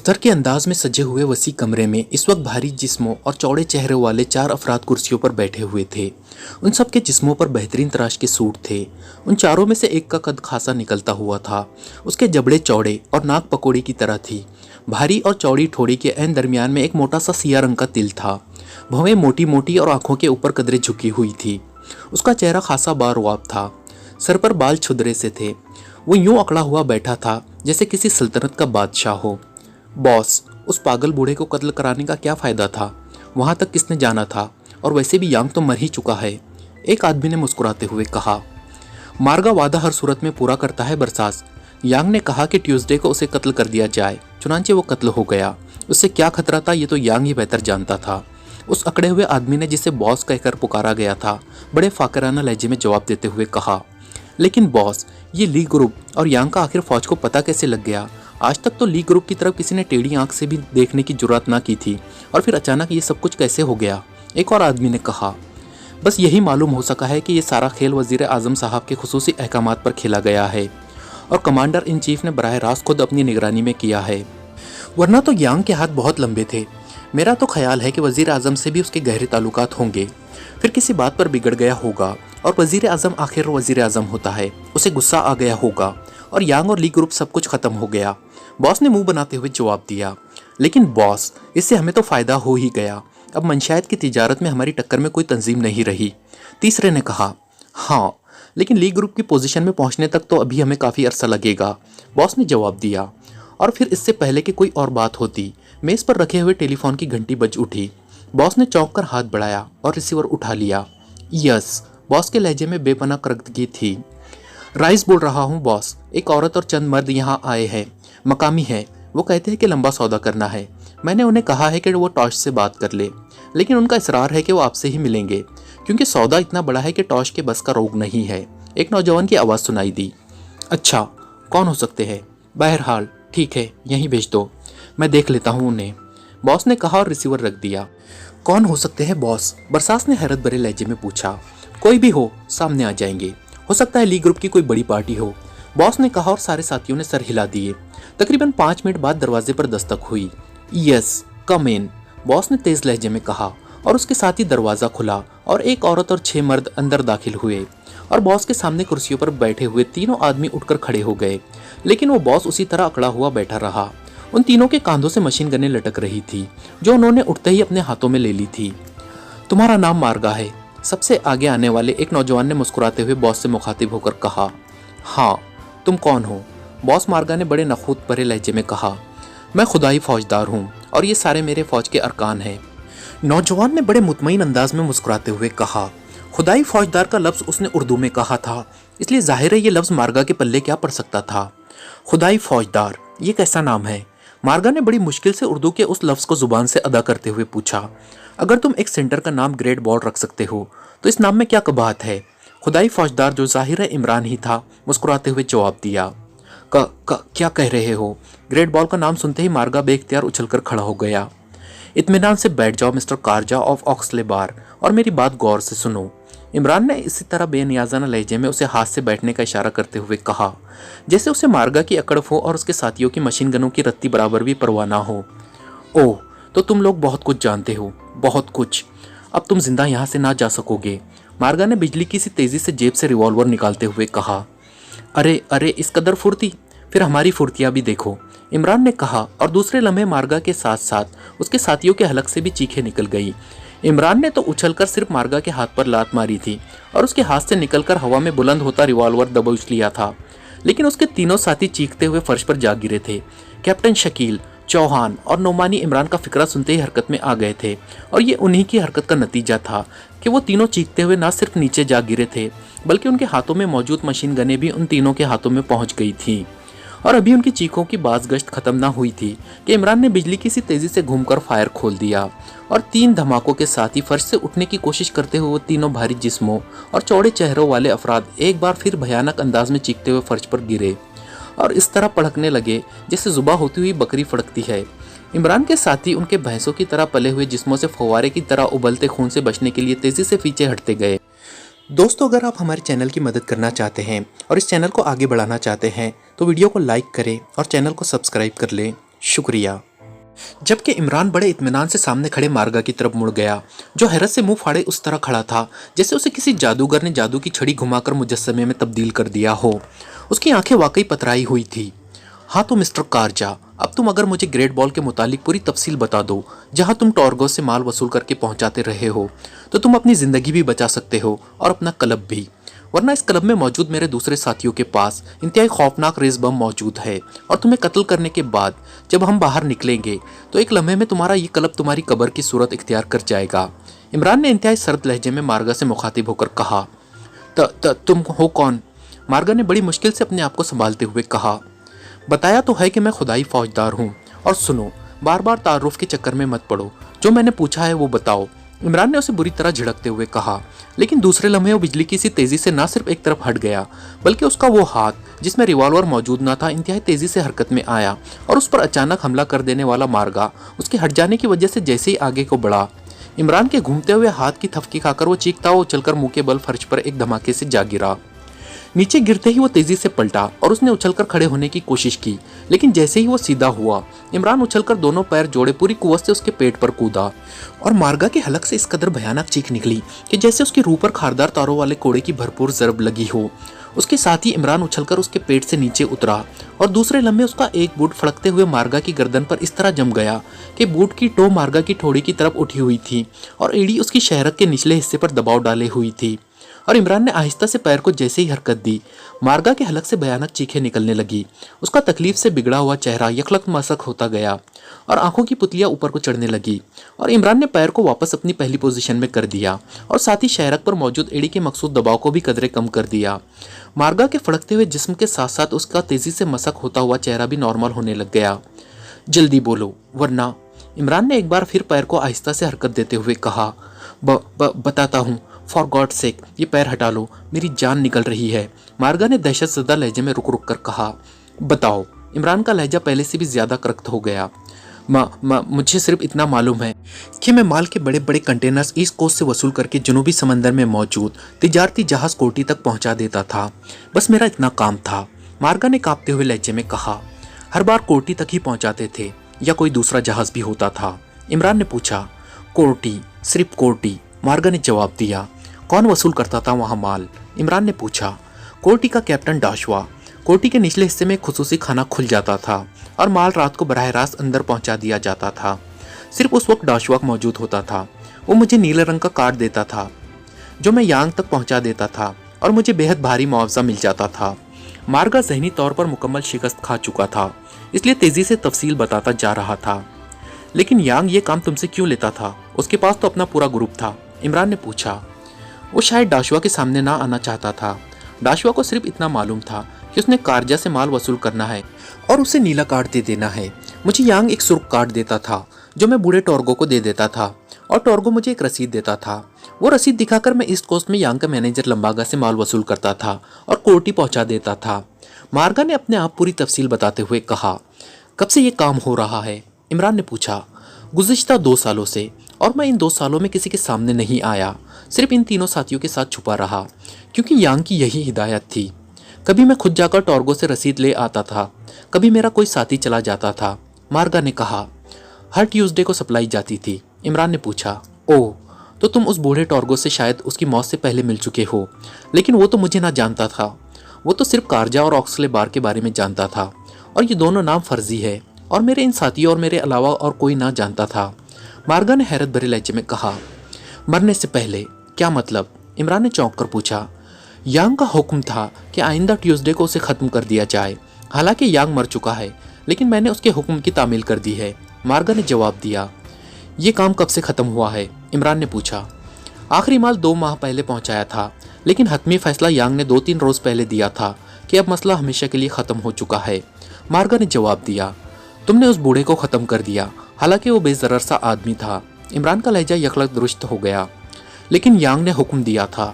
दफ्तर के अंदाज में सजे हुए वसी कमरे में इस वक्त भारी जिस्मों और चौड़े चेहरों वाले 4 अफराद कुर्सियों पर बैठे हुए थे। उन सब के जिस्मों पर बेहतरीन तराश के सूट थे। उन चारों में से एक का कद खासा निकलता हुआ था। उसके जबड़े चौड़े और नाक पकौड़ी की तरह थी। भारी और चौड़ी ठोड़ी के ऐन दरमियान में एक मोटा सा सिया रंग का तिल था। भौहें मोटी मोटी और आंखों के ऊपर कदरे झुकी हुई थी। उसका चेहरा खासा बारुआब था। सर पर बाल छुदरे से थे। वो यूं अकड़ा हुआ बैठा था जैसे किसी सल्तनत का बादशाह हो। बॉस, उस पागल बूढ़े को कत्ल कराने का क्या फायदा था? वहां तक किसने जाना था? और वैसे भी यांग तो मर ही चुका है, एक आदमी ने मुस्कुराते हुए कहा। मार्गा वादा हर सूरत में पूरा करता है बरसास। यांग ने कहा कि ट्यूसडे को उसे कत्ल कर दिया जाए। चुनांचे वो कत्ल हो गया। उससे क्या खतरा था ये तो यांग ही बेहतर जानता था। उस अकड़े हुए आदमी ने, जिसे बॉस कहकर पुकारा गया था, बड़े फाकराना लहजे में जवाब देते हुए कहा, लेकिन बॉस, ये ली ग्रुप और यांग का आखिर फौज को पता कैसे लग गया? आज तक तो ली ग्रुप की तरफ किसी ने टेढ़ी आंख से भी देखने की जुर्रत ना की थी, और फिर अचानक ये सब कुछ कैसे हो गया? एक और आदमी ने कहा, बस यही मालूम हो सका है कि ये सारा खेल वजीर आजम साहब के खुसूसी अहकामात पर खेला गया है और कमांडर इन चीफ ने बराह रास्त खुद अपनी निगरानी में किया है, वरना तो यांग के हाथ बहुत लंबे थे। मेरा तो ख्याल है कि वजीर आजम से भी उसके गहरे ताल्लुकात होंगे। फिर किसी बात पर बिगड़ गया होगा और वजीर आजम आखिर वजीर आजम होता है, उसे गुस्सा आ गया होगा और यांग और ली ग्रुप सब कुछ खत्म हो गया। बॉस ने मुंह बनाते हुए जवाब दिया, लेकिन बॉस, इससे हमें तो फायदा हो ही गया। अब मंशायत की तिजारत में हमारी टक्कर में कोई तंजीम नहीं रही। तीसरे ने कहा, हाँ, लेकिन ली ग्रुप की पोजीशन में पहुंचने तक तो अभी हमें काफ़ी अरसा लगेगा, बॉस ने जवाब दिया। और फिर इससे पहले कि कोई और बात होती, मेज़ पर रखे हुए टेलीफोन की घंटी बज उठी। बॉस ने चौंक कर हाथ बढ़ाया और रिसीवर उठा लिया। यस, बॉस के लहजे में बेपनाह करदगी थी। राइस बोल रहा हूँ बॉस, एक औरत और चंद मर्द यहाँ आए हैं, मकामी है। वो कहते हैं कि लंबा सौदा करना है। मैंने उन्हें कहा है कि वो टॉश से बात कर ले, लेकिन उनका इसरार है कि वो आपसे ही मिलेंगे, क्योंकि सौदा इतना बड़ा है कि टॉश के बस का रोग नहीं है। एक नौजवान की आवाज़ सुनाई दी। अच्छा, कौन हो सकते हैं? बहरहाल ठीक है, यहीं भेज दो, मैं देख लेता हूँ उन्हें, बॉस ने कहा और रिसीवर रख दिया। कौन हो सकते हैं बॉस? बरसास ने हैरत भरे लहजे में पूछा। कोई भी हो, सामने आ जाएंगे। हो सकता है ली ग्रुप की कोई बड़ी पार्टी हो, बॉस ने कहा और सारे साथियों ने सर हिला दिए। तकरीबन 5 मिनट बाद दरवाजे पर दस्तक हुई। यस, कम इन, बॉस ने तेज लहजे में कहा और उसके साथ ही दरवाज़ा खुला और एक औरत और 6 मर्द अंदर दाखिल हुए और बॉस के सामने कुर्सियों पर बैठे हुए तीनों आदमी उठकर खड़े हो गए, लेकिन वो बॉस उसी तरह अकड़ा हुआ बैठा रहा। उन तीनों के कांधों से मशीन गनें लटक रही थी, जो उन्होंने उठते ही अपने हाथों में ले ली थी। तुम्हारा नाम मार्गा है, सबसे आगे आने वाले एक नौजवान ने मुस्कुराते हुए बॉस से मुखातिब होकर कहा। हाँ, तुम कौन हो? बॉस मार्गा ने बड़े नखूत भरे लहजे में कहा। मैं खुदाई फौजदार हूँ और ये सारे मेरे फौज के अरकान हैं। नौजवान ने बड़े मुतमईन अंदाज में मुस्कुराते हुए कहा। खुदाई फौजदार का लफ्ज़ उसने उर्दू में कहा था, इसलिए जाहिर है ये लफ्ज़ मार्गा के पल्ले क्या पड़ सकता था। खुदाई फौजदार, ये कैसा नाम है? मार्गा ने बड़ी मुश्किल से उर्दू के उस लफ्ज़ को जुबान से अदा करते हुए पूछा। अगर तुम एक सेंटर का नाम ग्रेट बॉल रख सकते हो तो इस नाम में क्या कबाहत है? खुदाई फौजदार, जो जाहिर है इमरान ही था, मुस्कुराते हुए जवाब दिया। क्या कह रहे हो? ग्रेट बॉल का नाम सुनते ही मार्गा बेख्तियार उछलकर खड़ा हो गया। इत्मीनान से बैठ जाओ मिस्टर कारजा ऑफ ऑक्सले बार, और मेरी बात गौर से सुनो, इमरान ने इसी तरह बेनियाजाना लहजे में उसे हाथ से बैठने का इशारा करते हुए कहा, जैसे उसे मार्गा की अकड़ हो और उसके साथियों की मशीन गनों की रत्ती बराबर भी परवाह ना हो। ओह, तो तुम लोग बहुत कुछ जानते हो, बहुत कुछ। अब तुम जिंदा यहाँ से ना जा सकोगे, मार्गा ने बिजली की सी तेजी से जेब से रिवॉल्वर निकालते हुए कहा। अरे अरे, इस कदर फुर्ती, फिर हमारी फुर्तियाँ भी देखो, इमरान ने कहा और दूसरे लम्हे मार्गा के साथ साथ उसके साथियों के हलक से भी चीखें निकल गई। इमरान ने तो उछलकर सिर्फ मार्गा के हाथ पर लात मारी थी और उसके हाथ से निकलकर हवा में बुलंद होता रिवॉल्वर दबोच लिया था, लेकिन उसके तीनों साथी चीखते हुए फर्श पर जा गिरे थे। कैप्टन शकील, चौहान और नोमानी इमरान का फिक्रा सुनते ही हरकत में आ गए थे, और ये उन्हीं की हरकत का नतीजा था कि वो तीनों चीखते हुए न सिर्फ नीचे जा गिरे थे, बल्कि उनके हाथों में मौजूद मशीन गनें भी उन तीनों के हाथों में पहुंच गई थी। और अभी उनकी चीखों की बाज़गश्त खत्म ना हुई थी कि इमरान ने बिजली की सी तेजी से घूमकर फायर खोल दिया और 3 धमाकों के साथ ही फर्श से उठने की कोशिश करते हुए वो तीनों भारी जिस्मों और चौड़े चेहरों वाले अफराद एक बार फिर भयानक अंदाज में चीखते हुए फर्श पर गिरे और इस तरह पड़कने लगे जैसे जुबा होती हुई बकरी फड़कती है। इमरान के साथी उनके भैंसों की तरह पले हुए जिस्मों से फव्वारे की तरह उबलते खून से बचने के लिए तेजी से पीछे हटते गए। दोस्तों, अगर आप हमारे चैनल की मदद करना चाहते हैं और इस चैनल को आगे बढ़ाना चाहते हैं तो वीडियो को लाइक करें और चैनल को सब्सक्राइब कर लें। शुक्रिया। जबकि इमरान बड़े इत्मीनान से सामने खड़े मार्गा की तरफ मुड़ गया, जो हैरत से मुंह फाड़े उस तरह खड़ा था जैसे उसे किसी जादूगर ने जादू की छड़ी घुमाकर मुजस्समे में तब्दील कर दिया हो। उसकी आंखें वाकई पतराई हुई थी। हाँ तो मिस्टर कारजा, अब तुम अगर मुझे ग्रेट बॉल के मुतालिक पूरी तफसील बता दो, जहाँ तुम टॉर्गो से माल वसूल करके पहुंचाते रहे हो, तो तुम अपनी ज़िंदगी भी बचा सकते हो और अपना क्लब भी। वरना इस क्लब में मौजूद मेरे दूसरे साथियों के पास इंतहाई खौफनाक रेस बम मौजूद है, और तुम्हें कत्ल करने के बाद जब हम बाहर निकलेंगे तो एक लम्हे में तुम्हारा ये क्लब तुम्हारी कब्र की सूरत इख्तियार कर जाएगा। इमरान ने इंतहाई सर्द लहजे में मार्गा से मुखातिब होकर कहा। तुम हो कौन? मार्गा ने बड़ी मुश्किल से अपने आप को संभालते हुए कहा। बताया तो है कि मैं खुदाई फौजदार हूँ। और सुनो, बार बार तारुफ के चक्कर में मत पड़ो, जो मैंने पूछा है वो बताओ। इमरान ने उसे बुरी तरह झिड़कते हुए कहा, लेकिन दूसरे लम्हे वो बिजली की सी तेजी से ना सिर्फ एक तरफ हट गया, बल्कि उसका वो हाथ जिसमें रिवॉल्वर मौजूद ना था इंतहाई तेजी से हरकत में आया, और उस पर अचानक हमला कर देने वाला मार्गा उसके हट जाने की वजह से जैसे ही आगे को बढ़ा, इमरान के घूमते हुए हाथ की थपकी खाकर वो चीखता हुआ उछलकर मुंह के बल फर्श पर एक धमाके से जा गिरा। नीचे गिरते ही वो तेजी से पलटा और उसने उछलकर खड़े होने की कोशिश की, लेकिन जैसे ही वो सीधा हुआ, इमरान उछलकर दोनों पैर जोड़े पूरी कुव्वत से उसके पेट पर कूदा, और मार्गा के हलक से इस कदर भयानक चीख निकली कि जैसे उसकी रूह पर खारदार तारों वाले कोड़े की भरपूर जरब लगी हो। उसके साथ ही इमरान उछलकर उसके पेट से नीचे उतरा, और दूसरे लम्हे उसका एक बूट फड़कते हुए मार्गा की गर्दन पर इस तरह जम गया कि बूट की टो मार्गा की ठोड़ी की तरफ उठी हुई थी और एड़ी उसकी शहरक के निचले हिस्से पर दबाव डाले हुई थी। और इमरान ने आहिस्ता से पैर को जैसे ही हरकत दी, मार्गा के हलक से भयानक चीखें निकलने लगी। उसका तकलीफ से बिगड़ा हुआ चेहरा यखलक मसक होता गया और आंखों की पुतलियां ऊपर को चढ़ने लगी, और इमरान ने पैर को वापस अपनी पहली पोजीशन में कर दिया और साथ ही शहरक पर मौजूद एड़ी के मकसूद दबाव को भी कदरे कम कर दिया। मार्गा के फड़कते हुए जिस्म के साथ साथ उसका तेजी से मसक होता हुआ चेहरा भी नॉर्मल होने लग गया। जल्दी बोलो वरना, इमरान ने एक बार फिर पैर को आहिस्ता से हरकत देते हुए कहा। बताता हूँ, फॉर गॉड सेक ये पैर हटा लो, मेरी जान निकल रही है, मार्गा ने दहशत ज़दा लहजे में रुक रुक कर कहा। बताओ। इमरान का लहजा पहले से भी ज़्यादा करख्त हो गया। मुझे सिर्फ इतना मालूम है कि मैं माल के बड़े बड़े कंटेनर्स ईस्ट कोस्ट से वसूल करके जनूबी समंदर में मौजूद तिजारती जहाज़ कोटी तक पहुंचा देता था। बस मेरा इतना काम था, मार्गा ने कांपते हुए लहजे में कहा। हर बार कोटी तक ही पहुंचाते थे या कोई दूसरा जहाज़ भी होता था? इमरान ने पूछा। कोटी, सिर्फ कोटी, मार्गा ने जवाब दिया। कौन वसूल करता था वहाँ माल? इमरान ने पूछा। कोटी का कैप्टन डाशवा। कोटी के निचले हिस्से में खुसूसी खाना खुल जाता था और माल रात को बराह रास्त अंदर पहुंचा दिया जाता था। सिर्फ उस वक्त डाशवा मौजूद होता था। वो मुझे नीले रंग का कार्ड देता था जो मैं यांग तक पहुंचा देता था, और मुझे बेहद भारी मुआवजा मिल जाता था। मार्गा ज़हनी तौर पर मुकम्मल शिकस्त खा चुका था, इसलिए तेज़ी से तफसील बताता जा रहा था। लेकिन यांग ये काम तुमसे क्यों लेता था? उसके पास तो अपना पूरा ग्रुप था, इमरान ने पूछा। वो शायद डाशवा के सामने ना आना चाहता था। डाशवा को सिर्फ इतना मालूम था कि उसने कारजा से माल वसूल करना है और उसे नीला कार्ड दे देना है। मुझे यांग एक सुर्ख कार्ड देता था जो मैं बूढ़े टॉर्गो को दे देता था, और टॉर्गो मुझे एक रसीद देता था। वो रसीद दिखाकर मैं ईस्ट कोस्ट में यांग का मैनेजर लंबागा से माल वसूल करता था और कोर्टी पहुंचा देता था। मार्गा ने अपने आप पूरी तफसील बताते हुए कहा। कब से ये काम हो रहा है? इमरान ने पूछा। गुज़िश्ता 2 सालों से, और मैं इन 2 सालों में किसी के सामने नहीं आया, सिर्फ इन तीनों साथियों के साथ छुपा रहा, क्योंकि यांग की यही हिदायत थी। कभी मैं खुद जाकर टॉर्गो से रसीद ले आता था, कभी मेरा कोई साथी चला जाता था, मार्गा ने कहा। हर ट्यूसडे को सप्लाई जाती थी, इमरान ने पूछा। ओह, तो तुम उस बूढ़े टॉर्गो से शायद उसकी मौत से पहले मिल चुके हो। लेकिन वो तो मुझे ना जानता था, वो तो सिर्फ कारजा और ऑक्सले बार के बारे में जानता था, और ये दोनों नाम फर्जी है, और मेरे इन साथियों और मेरे अलावा और कोई ना जानता था, मार्गा ने हैरत भरे लहजे में कहा। मरने से पहले? क्या मतलब? इमरान ने चौंक कर पूछा। यांग का हुक्म था कि आइंदा ट्यूसडे को उसे ख़त्म कर दिया जाए। हालांकि यांग मर चुका है, लेकिन मैंने उसके हुक्म की तामील कर दी है, मार्गा ने जवाब दिया। ये काम कब से ख़त्म हुआ है? इमरान ने पूछा। आखिरी माल 2 माह पहले पहुंचाया था, लेकिन हतमी फैसला यांग ने 2-3 रोज़ पहले दिया था कि अब मसला हमेशा के लिए ख़त्म हो चुका है, मार्गा ने जवाब दिया। तुमने उस बूढ़े को ख़त्म कर दिया, हालांकि वो बेज़रर सा आदमी था। इमरान का लहजा यकलक दुरुस्त हो गया। लेकिन यांग ने हुक्म दिया था,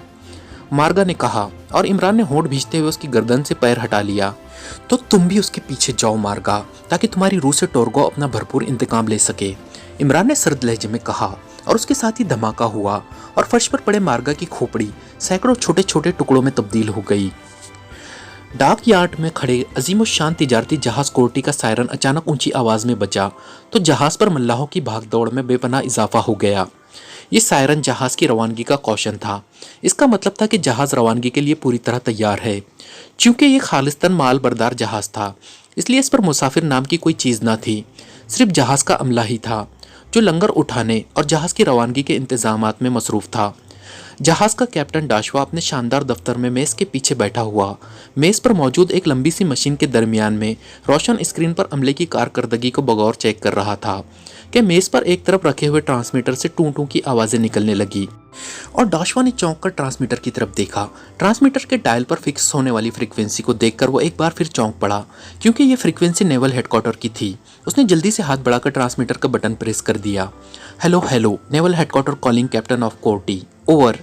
मार्गा ने कहा, और इमरान ने होंठ भींचते हुए उसकी गर्दन से पैर हटा लिया। तो तुम भी उसके पीछे जाओ मार्गा, ताकि तुम्हारी रूह से टॉर्गो अपना भरपूर इंतकाम ले सके, इमरान ने सर्द लहजे में कहा, और उसके साथ ही धमाका हुआ और फर्श पर पड़े मार्गा की खोपड़ी सैकड़ों छोटे छोटे टुकड़ों में तब्दील हो गई। डाक यार्ड में खड़े अजीमुशान तिजारती जहाज कोर्टी का सायरन अचानक ऊंची आवाज में बजा तो जहाज पर मल्लाहों की भागदौड़ में बेपनाह इजाफा हो गया। ये सायरन जहाज की रवानगी का कौशन था। इसका मतलब था कि जहाज रवानगी के लिए पूरी तरह तैयार है। चूंकि ये खालिस्तान माल बरदार जहाज था, इसलिए इस पर मुसाफिर नाम की कोई चीज़ ना थी। सिर्फ जहाज का अमला ही था जो लंगर उठाने और जहाज की रवानगी के इंतजामात में मसरूफ था। जहाज का कैप्टन डाशवा अपने शानदार दफ्तर में मेज़ के पीछे बैठा हुआ मेज़ पर मौजूद एक लंबी सी मशीन के दरमियान में रोशन स्क्रीन पर अमले की कारकर्दगी को बगौर चेक कर रहा था कि मेज़ पर एक तरफ रखे हुए ट्रांसमीटर से टूं टूं की आवाज़ें निकलने लगी और डाशवा ने चौंक कर ट्रांसमीटर की तरफ देखा। ट्रांसमीटर के डायल पर फिक्स होने वाली फ्रीक्वेंसी को देखकर वो एक बार फिर चौंक पड़ा, क्योंकि ये फ्रीक्वेंसी नेवल हेडक्वार्टर की थी। उसने जल्दी से हाथ बढ़ाकर ट्रांसमीटर का बटन प्रेस कर दिया। Hello hello, naval headquarter calling captain of कोर्टी, ओवर।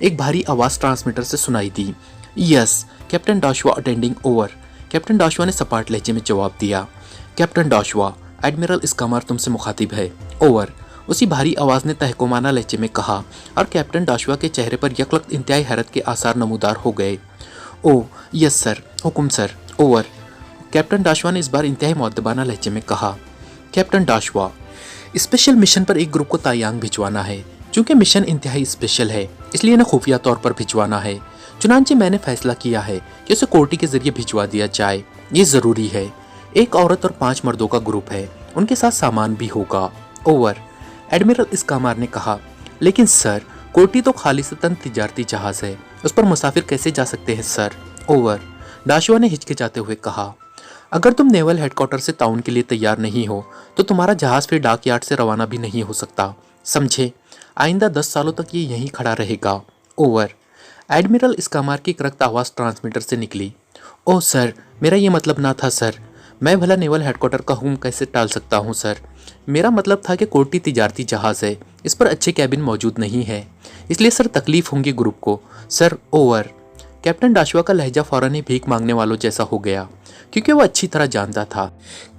एक भारी आवाज़ ट्रांसमीटर से सुनाई दी। यस कैप्टन डाशवा अटेंडिंग, ओवर। कैप्टन डाशवा ने सपाट लहजे में जवाब दिया। कैप्टन डाशवा, एडमिरल इस्कामार तुमसे मुखातिब है, ओवर। उसी भारी आवाज़ ने तहकुमाना लहजे में कहा और कैप्टन डाशवा के चेहरे पर यकलख्त इंतहाई हैरत के आसार नमूदार हो गए। ओह यस सर, हुकुम सर, ओवर। कैप्टन डाशवा ने इस बार इंतहाई मुअद्दबाना लहजे में कहा। कैप्टन डाशवा, स्पेशल मिशन पर एक ग्रुप को तायांग भिजवाना है। चूंकि मिशन इंतहाई स्पेशल है, इसलिए इन्हें खुफिया तौर पर भिजवाना है। चुनांचे मैंने फैसला किया है कि उसे कोर्टी के जरिए भिजवा दिया जाए। ये ज़रूरी है। एक औरत और 5 मर्दों का ग्रुप है, उनके साथ सामान भी होगा, ओवर। एडमिरल इस्कामार ने कहा। लेकिन सर, कोर्टी तो खालिस्तान तिजारती जहाज है, उस पर मुसाफिर कैसे जा सकते हैं सर, ओवर। डाशवा ने हिचकिचाते हुए कहा। अगर तुम नेवल हेडक्वार्टर से ताउन के लिए तैयार नहीं हो तो तुम्हारा जहाज फिर डाक यार्ड से रवाना भी नहीं हो सकता, समझे। आइंदा 10 सालों तक ये यहीं खड़ा रहेगा, ओवर। एडमिरल इस्कामार की करख्त आवाज़ ट्रांसमीटर से निकली। ओह सर, मेरा ये मतलब ना था सर। मैं भला नेवल हेडक्वार्टर का हुक्म कैसे टाल सकता हूँ सर। मेरा मतलब था कि कोर्टी तिजारती जहाज़ है, इस पर अच्छे कैबिन मौजूद नहीं है, इसलिए सर तकलीफ होंगी ग्रुप को, सर, ओवर। कैप्टन डाशवा का लहजा फौरन ही भीख मांगने वालों जैसा हो गया, क्योंकि वह अच्छी तरह जानता था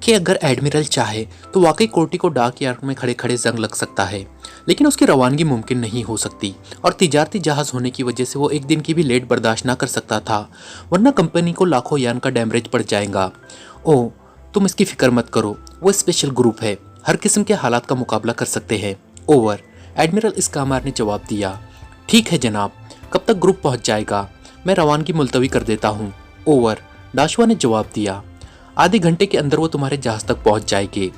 कि अगर एडमिरल चाहे तो वाकई कोर्टी को डाक यार्ड में खड़े खड़े जंग लग सकता है, लेकिन उसकी रवानगी मुमकिन नहीं हो सकती और तिजारती जहाज़ होने की वजह से वो एक दिन की भी लेट बर्दाश्त ना कर सकता था, वरना कंपनी को लाखों यान का डैमरेज पड़ जाएगा। ओह, तुम इसकी फिक्र मत करो, वो स्पेशल ग्रुप है, हर किस्म के हालात का मुकाबला कर सकते हैं, ओवर। एडमिरल इस्कामार ने जवाब दिया। ठीक है जनाब, कब तक ग्रुप पहुंच जाएगा? मैं रवानगी मुलतवी कर देता हूँ, ओवर। डाशवा ने जवाब दिया। आधे घंटे के अंदर वो तुम्हारे जहाज तक पहुंच जाएंगे।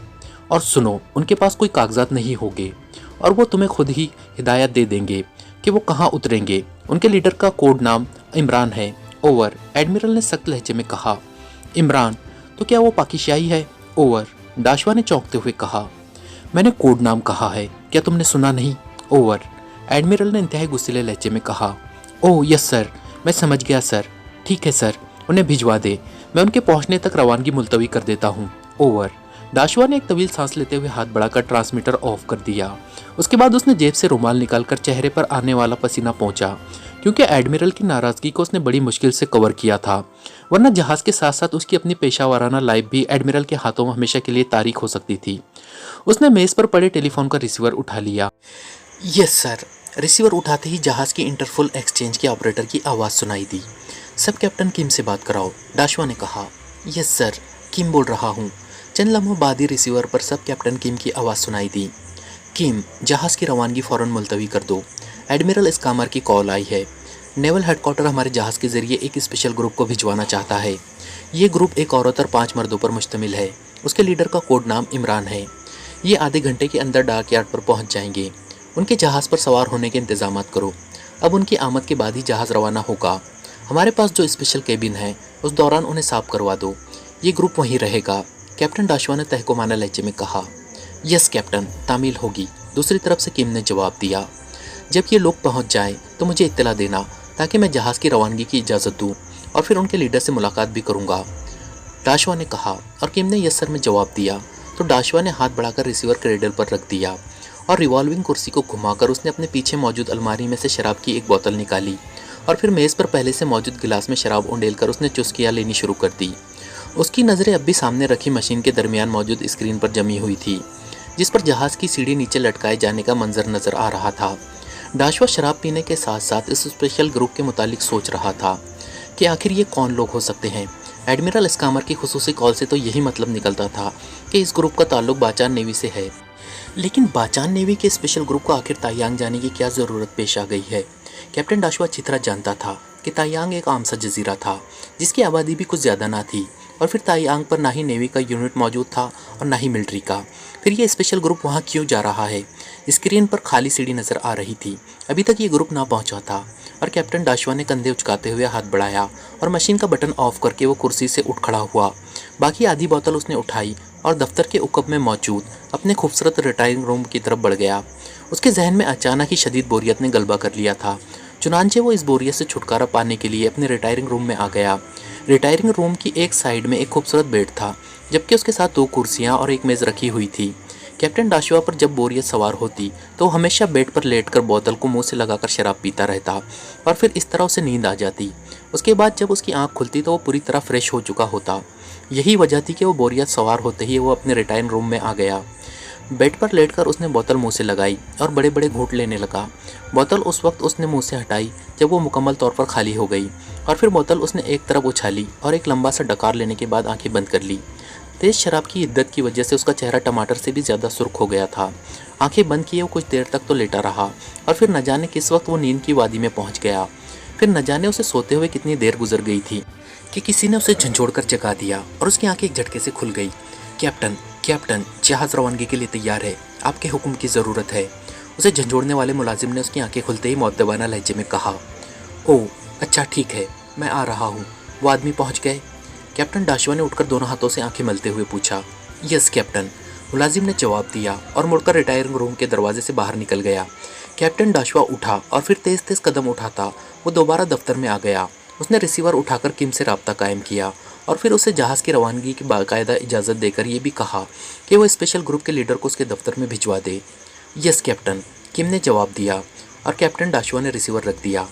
और सुनो, उनके पास कोई कागजात नहीं होंगे और वो तुम्हें खुद ही हिदायत दे देंगे कि वो कहाँ उतरेंगे। उनके लीडर का कोड नाम इमरान है, ओवर। एडमिरल ने सख्त लहजे में कहा। इमरान, तो क्या वो पाकिस्तानी है, ओवर। डाशवा ने चौंकते हुए कहा। मैंने कोड नाम कहा है, क्या तुमने सुना नहीं, ओवर। एडमिरल ने इंतहाई गुस्सीले लहजे में कहा। ओह यस सर, मैं समझ गया सर। ठीक है सर, उन्हें भिजवा दे, मैं उनके पहुंचने तक रवानगी मुलतवी कर देता हूँ, ओवर। डाशवा ने एक तवील सांस लेते हुए हाथ बढ़ाकर ट्रांसमीटर ऑफ कर दिया। उसके बाद उसने जेब से रुमाल निकालकर चेहरे पर आने वाला पसीना पोंछा, क्योंकि एडमिरल की नाराज़गी को उसने बड़ी मुश्किल से कवर किया था, वरना जहाज़ के साथ साथ उसकी अपनी पेशावराना लाइफ भी एडमिरल के हाथों में हमेशा के लिए तारीख हो सकती थी। उसने मेज़ पर पड़े टेलीफोन का रिसीवर उठा लिया। Yes sir. रिसीवर उठाते ही जहाज़ की इंटरफुल एक्सचेंज के ऑपरेटर की आवाज़ सुनाई दी। सब कैप्टन किम से बात कराओ, डाशवा ने कहा। यस सर, किम बोल रहा हूँ। चंद लम्हों बाद ही रिसीवर पर सब कैप्टन किम की आवाज़ सुनाई दी। किम, जहाज़ की रवानगी फ़ौरन मुलतवी कर दो। एडमिरल इस्कामार की कॉल आई है। नेवल हेडक्वार्टर हमारे जहाज़ के ज़रिए एक स्पेशल ग्रुप को भिजवाना चाहता है। ये ग्रुप एक औरत और 5 मर्दों पर मुश्तमिल है। उसके लीडर का कोड नाम इमरान है। ये आधे घंटे के अंदर डाक यार्ड पर पहुंच जाएंगे। उनके जहाज़ पर सवार होने के इंतजाम करो। अब उनकी आमद के बाद ही जहाज़ रवाना होगा। हमारे पास जो स्पेशल केबिन है उस दौरान उन्हें साफ करवा दो। ये ग्रुप वहीं रहेगा, कैप्टन डाशवा ने तहकुमाना लहजे में कहा। यस कैप्टन, तामील होगी, दूसरी तरफ से किम ने जवाब दिया। जब ये लोग पहुंच जाएं तो मुझे इत्तला देना, ताकि मैं जहाज़ की रवानगी की इजाज़त दूं और फिर उनके लीडर से मुलाकात भी करूंगा, डाशवा ने कहा। और किम ने यस सर में जवाब दिया तो डाशवा ने हाथ बढ़ाकर रिसीवर क्रेडल पर रख दिया और रिवॉल्विंग कुर्सी को घुमाकर उसने अपने पीछे मौजूद अलमारी में से शराब की एक बोतल निकाली और फिर मेज़ पर पहले से मौजूद गिलास में शराब उंडेलकर उसने चुस्कियाँ लेनी शुरू कर दी। उसकी नज़रें अब भी सामने रखी मशीन के दरमियान मौजूद स्क्रीन पर जमी हुई थी, जिस पर जहाज़ की सीढ़ी नीचे लटकाए जाने का मंजर नज़र आ रहा था। डाशवा शराब पीने के साथ साथ इस स्पेशल ग्रुप के मुतालिक सोच रहा था कि आखिर ये कौन लोग हो सकते हैं। एडमिरल स्कामर की खुसूसी कॉल से तो यही मतलब निकलता था कि इस ग्रुप का ताल्लुक बाचान नेवी से है। लेकिन बाचान नेवी के स्पेशल ग्रुप को आखिर तायांग जाने की क्या ज़रूरत पेश आ गई है। कैप्टन डाशवा अच्छी तरह जानता था कि तायांग एक आम सा जजीरा था जिसकी आबादी भी कुछ ज़्यादा ना थी, और फिर तायांग पर ना ही नेवी का यूनिट मौजूद था और ना ही मिलिट्री का। फिर ये स्पेशल ग्रुप वहाँ क्यों जा रहा है। स्क्रीन पर खाली सीढ़ी नज़र आ रही थी। अभी तक ये ग्रुप ना पहुँचा था और कैप्टन डाशवा ने कंधे उचकाते हुए हाथ बढ़ाया और मशीन का बटन ऑफ करके वो कुर्सी से उठ खड़ा हुआ। बाकी आधी बोतल उसने उठाई और दफ्तर के उकब में मौजूद अपने खूबसूरत रिटायरिंग रूम की तरफ बढ़ गया। उसके जहन में अचानक ही शदीद बोरियत ने गलबा कर लिया था। चुनांचे वो इस बोरियत से छुटकारा पाने के लिए अपने रिटायरिंग रूम में आ गया। रिटायरिंग रूम की एक साइड में एक खूबसूरत बेड था, जबकि उसके साथ 2 कुर्सियाँ और एक मेज़ रखी हुई थी। कैप्टन डाशवा पर जब बोरियत सवार होती तो वो हमेशा बेड पर लेटकर बोतल को मुंह से लगाकर शराब पीता रहता और फिर इस तरह उसे नींद आ जाती। उसके बाद जब उसकी आंख खुलती तो वो पूरी तरह फ्रेश हो चुका होता। यही वजह थी कि वो बोरियत सवार होते ही वो अपने रिटायरिंग रूम में आ गया। बेड पर लेटकर उसने बोतल मुंह से लगाई और बड़े बड़े घूंट लेने लगा। बोतल उस वक्त उसने मुंह से हटाई जब वो मुकम्मल तौर पर खाली हो गई, और फिर बोतल उसने एक तरफ उछाली और एक लंबा सा डकार लेने के बाद आंखें बंद कर ली। तेज़ शराब की इद्दत की वजह से उसका चेहरा टमाटर से भी ज़्यादा सुर्ख हो गया था। आंखें बंद किए वो कुछ देर तक तो लेटा रहा और फिर न जाने किस वक्त वो नींद की वादी में पहुंच गया। फिर न जाने उसे सोते हुए कितनी देर गुजर गई थी कि किसी ने उसे झंझोड़ कर जगा दिया और उसकी आंखें एक झटके से खुल गई। कैप्टन, कैप्टन, जहाज़ रवानगी के लिए तैयार है, आपके हुक्म की ज़रूरत है। उसे झंझोड़ने वाले मुलाजिम ने उसकी आंखें खुलते ही मुअद्दबाना लहजे में कहा। ओह अच्छा, ठीक है, मैं आ रहा हूँ। वो आदमी पहुँच गए? कैप्टन डाशवा ने उठकर दोनों हाथों से आंखें मलते हुए पूछा। यस कैप्टन, मुलाजिम ने जवाब दिया और मुड़कर रिटायरिंग रूम के दरवाजे से बाहर निकल गया। कैप्टन डाशवा उठा और फिर तेज़ तेज़ कदम उठाता वो दोबारा दफ्तर में आ गया। उसने रिसीवर उठाकर किम से रब्ता कायम किया और फिर उसे जहाज़ की रवानगी की बाकायदा इजाज़त देकर ये भी कहा कि वो स्पेशल ग्रुप के लीडर को उसके दफ्तर में भिजवा दे। यस कैप्टन, किम ने जवाब दिया और कैप्टन डाशवा ने रिसीवर रख दिया।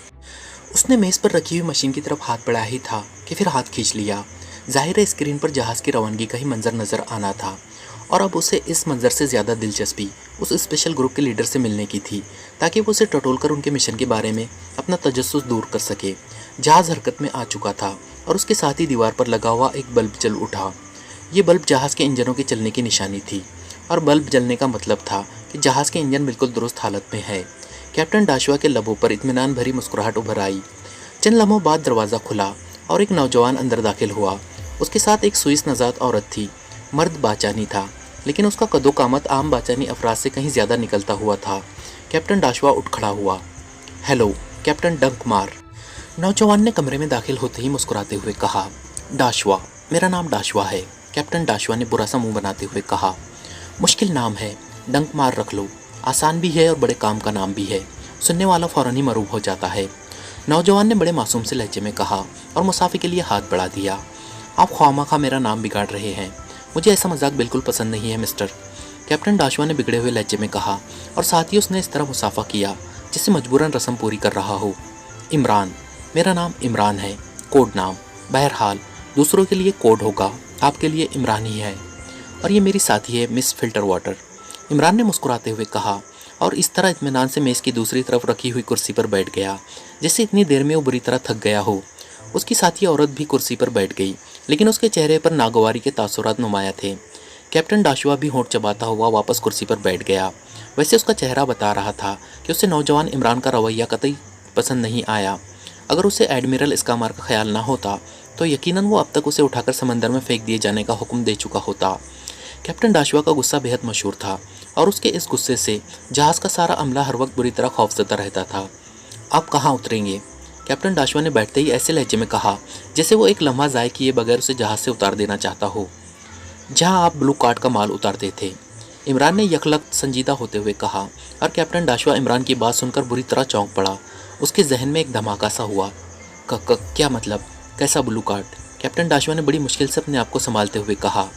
उसने मेज़ पर रखी हुई मशीन की तरफ हाथ बढ़ाया ही था कि फिर हाथ खींच लिया। ज़ाहिर है स्क्रीन पर जहाज़ की रवानगी का ही मंजर नज़र आना था और अब उसे इस मंजर से ज़्यादा दिलचस्पी उस स्पेशल ग्रुप के लीडर से मिलने की थी, ताकि वो उसे टटोल कर उनके मिशन के बारे में अपना तजस्सुस दूर कर सके। जहाज़ हरकत में आ चुका था और उसके साथ ही दीवार पर लगा हुआ एक बल्ब जल उठा। ये बल्ब जहाज़ के इंजनों के चलने की निशानी थी और बल्ब जलने का मतलब था कि जहाज़ के इंजन बिल्कुल दुरुस्त हालत में है। कैप्टन डाशवा के लबों पर इत्मीनान भरी मुस्कुराहट उभर आई। चंद लम्हों बाद दरवाज़ा खुला और एक नौजवान अंदर दाखिल हुआ। उसके साथ एक स्विस नज़ात औरत थी। मर्द बाचानी था, लेकिन उसका कदो कामत आम बाचानी अफराद से कहीं ज़्यादा निकलता हुआ था। कैप्टन डाशवा उठ खड़ा हुआ। हेलो, कैप्टन डंकमार, नौजवान ने कमरे में दाखिल होते ही मुस्कुराते हुए कहा। डाशवा, मेरा नाम डाशवा है, कैप्टन डाशवा ने बुरा सा मुँह बनाते हुए कहा। मुश्किल नाम है, डंकमार रख लो। आसान भी है और बड़े काम का नाम भी है, सुनने वाला फ़ौरन ही मरूब हो जाता है, नौजवान ने बड़े मासूम से लहजे में कहा और मुसाफिर के लिए हाथ बढ़ा दिया। आप ख्वामाखा मेरा नाम बिगाड़ रहे हैं, मुझे ऐसा मजाक बिल्कुल पसंद नहीं है मिस्टर, कैप्टन डाशवा ने बिगड़े हुए लहजे में कहा और साथ ही उसने इस तरह मुसाफा किया जिससे मजबूरन रस्म पूरी कर रहा हो। इमरान, मेरा नाम इमरान है, कोड नाम। बहरहाल दूसरों के लिए कोड होगा, आपके लिए इमरान ही है, और ये मेरी साथी है मिस फिल्टर वाटर, इमरान ने मुस्कुराते हुए कहा और इस तरह इत्मीनान से मेज़ की दूसरी तरफ रखी हुई कुर्सी पर बैठ गया जैसे इतनी देर में वो बुरी तरह थक गया हो। उसकी साथी औरत भी कुर्सी पर बैठ गई, लेकिन उसके चेहरे पर नागवारी के तासुरात नुमाया थे। कैप्टन डाशवा भी होंठ चबाता हुआ वापस कुर्सी पर बैठ गया। वैसे उसका चेहरा बता रहा था कि उसे नौजवान इमरान का रवैया कतई पसंद नहीं आया। अगर उसे एडमिरल इस्कामार का ख्याल ना होता तो यकीनन वो अब तक उसे उठाकर समंदर में फेंक दिए जाने का हुक्म दे चुका होता। कैप्टन डाशवा का गुस्सा बेहद मशहूर था और उसके इस गुस्से से जहाज़ का सारा अमला हर वक्त बुरी तरह खौफजदा रहता था। आप कहाँ उतरेंगे? कैप्टन डाशवा ने बैठते ही ऐसे लहजे में कहा जैसे वो एक लम्हा ज़ाय किए बगैर उसे जहाज़ से उतार देना चाहता हो। जहाँ आप ब्लू कार्ड का माल उतारते थे, इमरान ने यकलख्त संजीदा होते हुए कहा और कैप्टन डाशवा इमरान की बात सुनकर बुरी तरह चौंक पड़ा। उसके जहन में एक धमाका सा हुआ। क्या मतलब? कैसा ब्लू कार्ड? कैप्टन डाशवा ने बड़ी मुश्किल से अपने आप को संभालते हुए कहा।